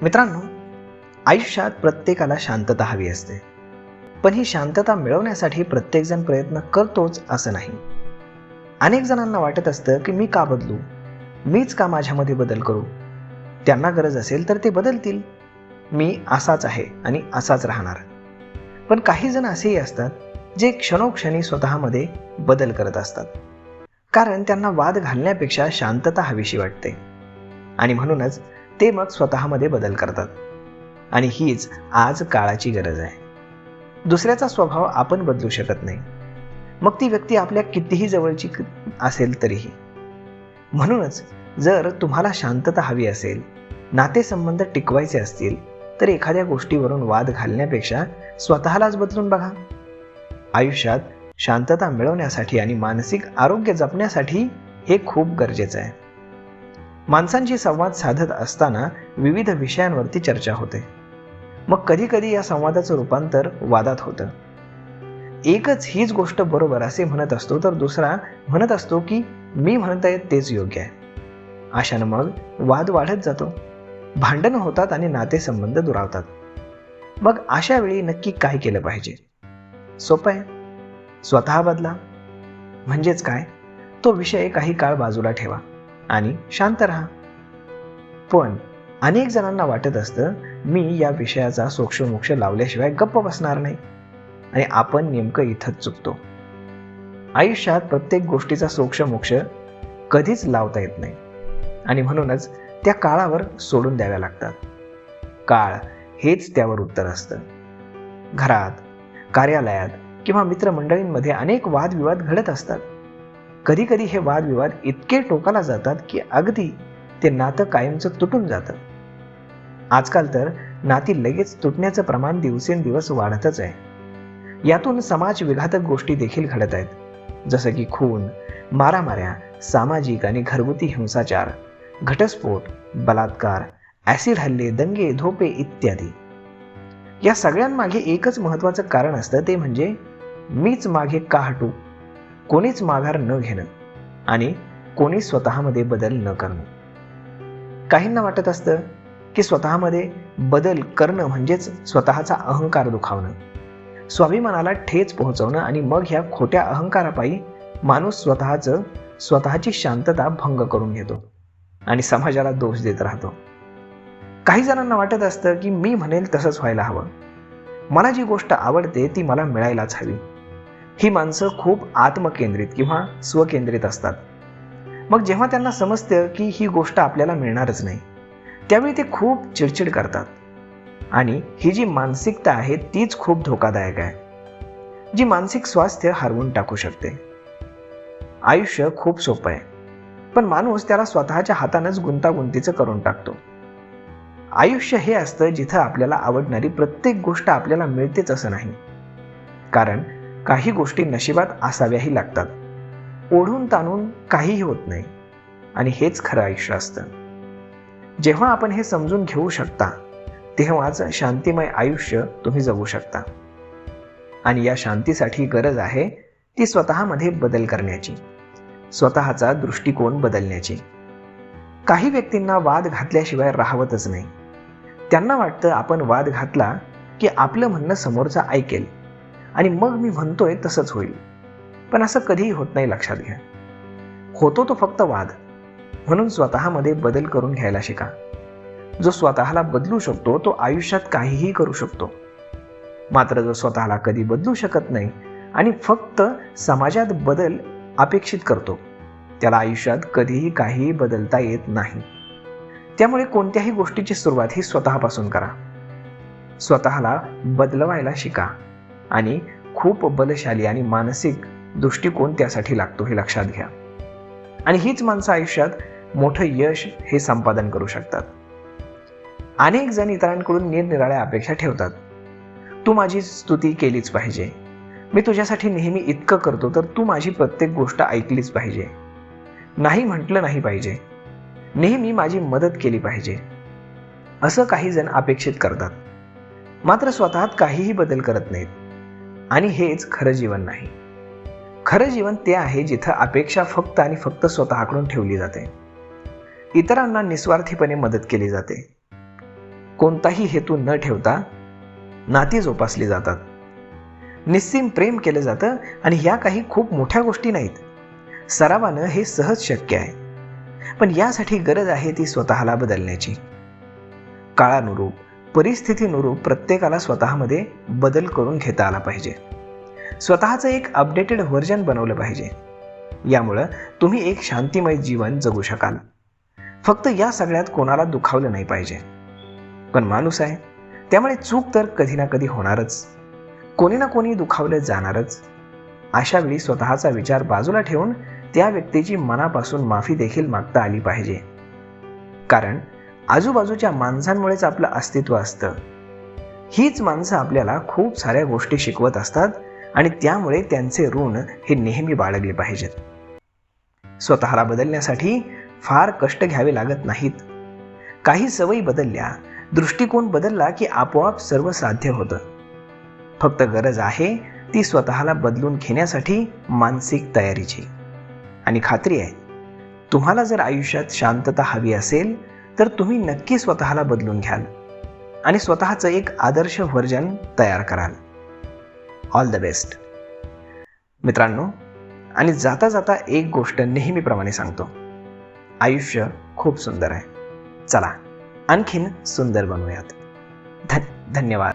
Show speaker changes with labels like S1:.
S1: मित्रांनो, आयुष्यात प्रत्येकाला शांतता हवी असते, पण ही शांतता मिळवण्यासाठी प्रत्येकजण प्रयत्न करतोच असं नाही. अनेक जणांना वाटत असतं की मी का बदलू, मीच का माझ्यामध्ये बदल करू, त्यांना गरज असेल तर ते बदलतील, मी असाच आहे आणि असाच राहणार. पण काही जण असेही असतात जे क्षणोक्षणी स्वतःमध्ये बदल करत असतात, कारण त्यांना वाद घालण्यापेक्षा शांतता हवीशी वाटते आणि म्हणूनच ते मग स्वतःमध्ये बदल करतात. आणि हीच आज काळाची गरज आहे. दुसऱ्याचा स्वभाव आपण बदलू शकत नाही, मग ती व्यक्ती आपल्या कितीही जवळची असेल तरीही. म्हणूनच जर तुम्हाला शांतता हवी असेल, नातेसंबंध टिकवायचे असतील, तर एखाद्या गोष्टीवरून वाद घालण्यापेक्षा स्वतःलाच बदलून बघा. आयुष्यात शांतता मिळवण्यासाठी आणि मानसिक आरोग्य जपण्यासाठी हे खूप गरजेचं आहे. माणसांशी संवाद साधत असताना विविध विषयांवरती चर्चा होते. मग कधी कधी या संवादाचं रूपांतर वादात होतं. एकच हीच गोष्ट बरोबर असे म्हणत असतो, तर दुसरा म्हणत असतो की मी म्हणतोय तेच योग्य आहे. अशानं मग वाद वाढत जातो, भांडणं होतात आणि नातेसंबंध दुरावतात. मग अशा वेळी नक्की काय केलं पाहिजे? सोपं आहे, स्वतः बदला. म्हणजेच काय, तो विषय काही काळ बाजूला ठेवा आणि शांत राहा. पण अनेक जणांना वाटत असतं मी या विषयाचा सोक्षमोक्ष लावल्याशिवाय गप्प बसणार नाही, आणि आपण नेमकं इथंच चुकतो. आयुष्यात प्रत्येक गोष्टीचा सोक्षमोक्ष कधीच लावता येत नाही, आणि म्हणूनच त्या काळावर सोडून द्याव्या लागतात. काळ हेच त्यावर उत्तर असतं. घरात, कार्यालयात किंवा मित्रमंडळींमध्ये अनेक वादविवाद घडत असतात. कधी कधी हे वादविवाद इतके टोकाला जातात की अगदी ते नातं कायमचं तुटून जातं. आजकाल तर नाती लगेच तुटण्याचं प्रमाण दिवसेंदिवस वाढतच आहे. यातून समाज विघातक गोष्टी देखील घडत आहेत, जसं की खून, मारामाऱ्या, सामाजिक आणि घरगुती हिंसाचार, घटस्फोट, बलात्कार, ॲसिड हल्ले, दंगे, धोपे इत्यादी. या सगळ्यांमागे एकच महत्त्वाचं कारण असतं, ते म्हणजे मीच मागे का हटू, कोणीच माघार न घेणं आणि कोणी स्वतःमध्ये बदल न करणं. काहींना वाटत असतं की स्वतःमध्ये बदल करणं म्हणजेच स्वतःचा अहंकार दुखावणं, स्वाभिमानाला ठेच पोहोचवणं, आणि मग ह्या खोट्या अहंकारापायी माणूस स्वतःची शांतता भंग करून घेतो आणि समाजाला दोष देत राहतो. काही जणांना वाटत असतं की मी म्हणेल तसंच व्हायला हवं, मला जी गोष्ट आवडते ती मला मिळायलाच हवी. ही माणसं खूप आत्मकेंद्रित किंवा स्वकेंद्रित असतात. मग जेव्हा त्यांना समजतं की ही गोष्ट आपल्याला मिळणारच नाही, त्यावेळी ते खूप चिडचिड करतात. आणि ही जी मानसिकता आहे तीच खूप धोकादायक आहे, जी मानसिक स्वास्थ्य हरवून टाकू शकते. आयुष्य खूप सोपं आहे, पण माणूस त्याला स्वतःच्या हातानंच गुंतागुंतीचं करून टाकतो. आयुष्य हे असतं जिथं आपल्याला आवडणारी प्रत्येक गोष्ट आपल्याला मिळतेच असं नाही, कारण काही गोष्टी नशिबात असाव्याही लागतात. ओढून ताणून काहीही होत नाही, आणि हेच खरं आयुष्य असतं. जेव्हा आपण हे समजून घेऊ शकता, तेव्हाच शांतिमय आयुष्य तुम्ही जगू शकता. आणि या शांतीसाठी गरज आहे ती स्वतःमध्ये बदल करण्याची, स्वतःचा दृष्टिकोन बदलण्याची. काही व्यक्तींना वाद घातल्याशिवाय राहवतच नाही. त्यांना वाटतं आपण वाद घातला की आपलं म्हणणं समोरचा ऐकेल आणि मग मी म्हणतोय तसंच होईल. पण असं कधीही होत नाही, लक्षात घ्या. होतो तो फक्त वाद. म्हणून स्वतःमध्ये बदल करून घ्यायला शिका. जो स्वतःला बदलू शकतो तो आयुष्यात काहीही करू शकतो. मात्र जो स्वतःला कधी बदलू शकत नाही आणि फक्त समाजात बदल अपेक्षित करतो, त्याला आयुष्यात कधीही काहीही बदलता येत नाही. त्यामुळे कोणत्याही गोष्टीची सुरुवात ही स्वतःपासून करा. स्वतःला बदलवायला शिका, आणि खूप बलशाली आणि मानसिक दृष्टिकोन त्यासाठी लागतो, हे लक्षात घ्या. आणि हीच माणसं आयुष्यात मोठं यश हे संपादन करू शकतात. अनेक जण इतरांकडून निरनिराळ्या अपेक्षा ठेवतात. तू माझी स्तुती केलीच पाहिजे, मी तुझ्यासाठी नेहमी इतकं करतो तर तू माझी प्रत्येक गोष्ट ऐकलीच पाहिजे, नाही म्हटलं नाही पाहिजे, नेहमी माझी मदत केली पाहिजे, असं काही जण अपेक्षित करतात. मात्र स्वतःत काहीही बदल करत नाहीत. आणि हेच खरं जीवन नाही. खरं जीवन ते आहे जिथं अपेक्षा फक्त आणि फक्त स्वतःकडून ठेवली जाते, इतरांना निस्वार्थीपणे मदत केली जाते. कोणताही हेतू न ठेवता नाती जोपासली जातात. निस्सीम प्रेम केलं जातं आणि ह्या काही खूप मोठ्या गोष्टी नाहीत. सरावानं हे सहज शक्य आहे. पण यासाठी गरज आहे ती स्वतःला बदलण्याची. काळानुरूप, परिस्थितीनुरूप प्रत्येकाला स्वतःमध्ये बदल करून घेता आला पाहिजे. स्वतःचं एक अपडेटेड व्हर्जन बनवलं पाहिजे. यामुळं तुम्ही एक शांतिमय जीवन जगू शकाल. फक्त या सगळ्यात कोणाला दुखावलं नाही पाहिजे. पण माणूस आहे, त्यामुळे चूक तर कधी ना कधी होणारच. कोणी ना कोणी दुखावलं जाणारच. अशा वेळी स्वतःचा विचार बाजूला ठेवून त्या व्यक्तीची मनापासून माफी देखील मागता आली पाहिजे. कारण आजूबाजूच्या माणसांमुळेच आपलं अस्तित्व असतं. हीच माणसं आपल्याला खूप साऱ्या गोष्टी शिकवत असतात आणि त्यामुळे त्यांचे ऋण हे नेहमी बाळगले पाहिजेत. स्वतःला बदलण्यासाठी फार कष्ट घ्यावे लागत नाहीत. काही सवयी बदलल्या, दृष्टिकोन बदलला की आपोआप सर्व साध्य होतं. फक्त गरज आहे ती स्वतःला बदलून घेण्यासाठी मानसिक तयारीची. आणि खात्री आहे, तुम्हाला जर आयुष्यात शांतता हवी असेल तर तुम्ही नक्की स्वतःला बदलून घ्याल आणि स्वतःचं एक आदर्श व्हर्जन तयार कराल. ऑल द बेस्ट मित्रांनो. आणि जाता जाता एक गोष्ट नेहमीप्रमाणे सांगतो, आयुष्य खूप सुंदर आहे. चला आणखीन सुंदर बनवूयात. धन्यवाद.